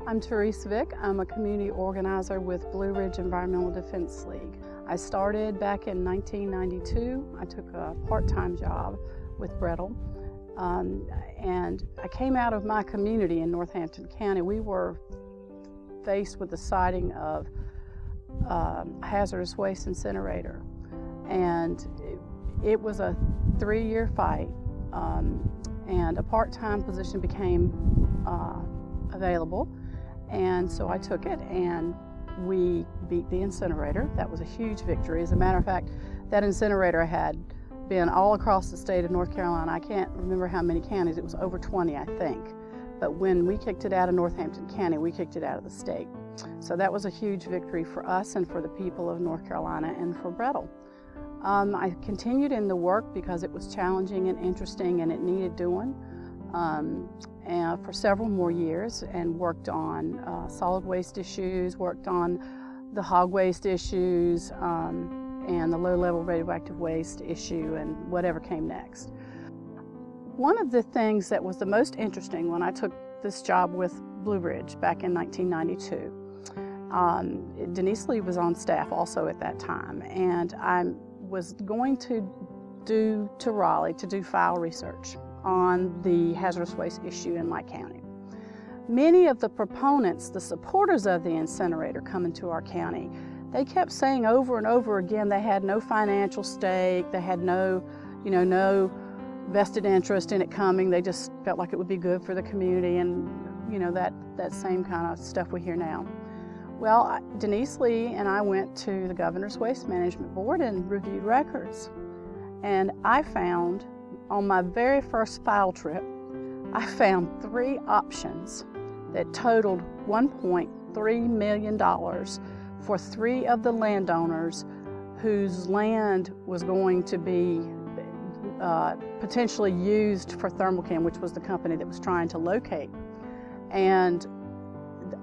I'm Therese Vick. I'm a community organizer with Blue Ridge Environmental Defense League. I started back in 1992. I took a part-time job with BREDL. And I came out of my community in Northampton County. We were faced with the siting of a hazardous waste incinerator. And it was a 3-year fight. And a part-time position became available. And so I took it, and we beat the incinerator. That was a huge victory. As a matter of fact, that incinerator had been all across the state of North Carolina. I can't remember how many counties. It was over 20, I think. But when we kicked it out of Northampton County, we kicked it out of the state. So that was a huge victory for us and for the people of North Carolina and for BREDL. I continued in the work because it was challenging and interesting and it needed doing. And for several more years, and worked on solid waste issues, worked on the hog waste issues, and the low-level radioactive waste issue, and whatever came next. One of the things that was the most interesting when I took this job with Blue Ridge back in 1992, Denise Lee was on staff also at that time, and I was going to Raleigh to do file research on the hazardous waste issue in my county. Many of the proponents, the supporters of the incinerator coming to our county, they kept saying over and over again they had no financial stake, they had no vested interest in it coming. They just felt like it would be good for the community, and that same kind of stuff we hear now. Well, Denise Lee and I went to the Governor's Waste Management Board and reviewed records. And I found, on my very first file trip, I found 3 options that totaled $1.3 million for 3 of the landowners whose land was going to be potentially used for Thermochem, which was the company that was trying to locate. And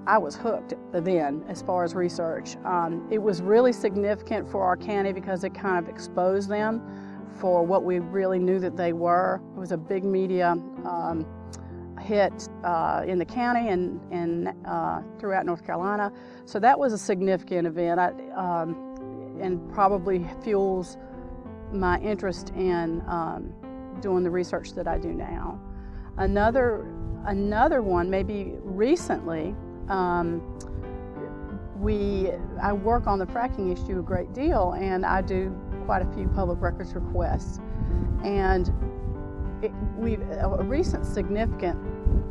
I was hooked then as far as research. It was really significant for our county because it kind of exposed them for what we really knew that they were. It was a big media hit in the county and throughout North Carolina. So that was a significant event and probably fuels my interest in doing the research that I do now. Another one, maybe recently, I work on the fracking issue a great deal, and I do quite a few public records requests. And a recent significant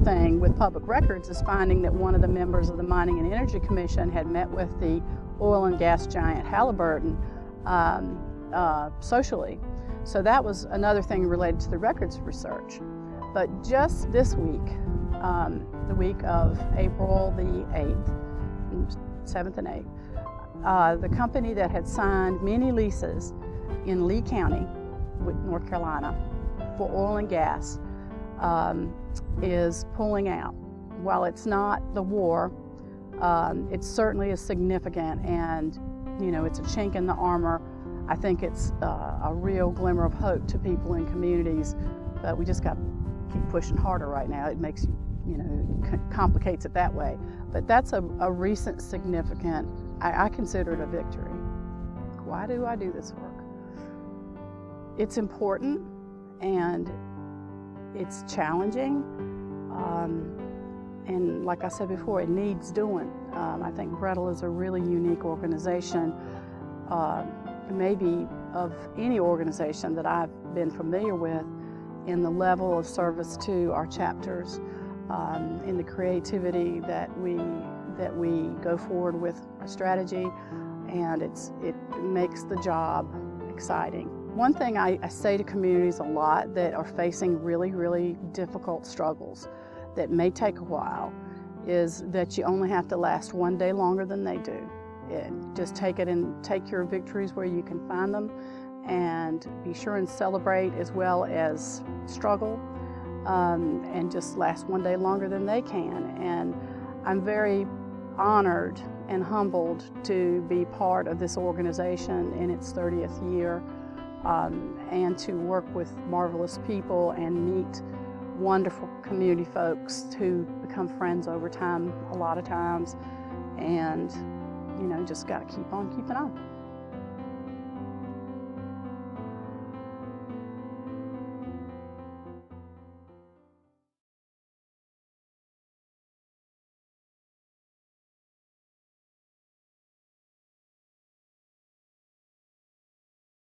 thing with public records is finding that one of the members of the Mining and Energy Commission had met with the oil and gas giant Halliburton socially. So that was another thing related to the records research. But just this week, the week of April the 7th and 8th, the company that had signed many leases in Lee County, North Carolina, for oil and gas is pulling out. While it's not the war, it certainly is significant, and it's a chink in the armor. I think it's a real glimmer of hope to people in communities, but we just got to keep pushing harder right now. It makes complicates it that way. But that's a recent significant, I consider it a victory. Why do I do this work? It's important and it's challenging. And like I said before, it needs doing. I think BREDL is a really unique organization, maybe of any organization that I've been familiar with, in the level of service to our chapters, in the creativity that we go forward with our strategy, and it makes the job exciting. One thing I say to communities a lot that are facing really, really difficult struggles that may take a while is that you only have to last one day longer than they do. Just take it and take your victories where you can find them, and be sure and celebrate as well as struggle, and just last one day longer than they can. And I'm very honored and humbled to be part of this organization in its 30th year, and to work with marvelous people and meet wonderful community folks who become friends over time a lot of times, and you know, just got to keep on keeping on.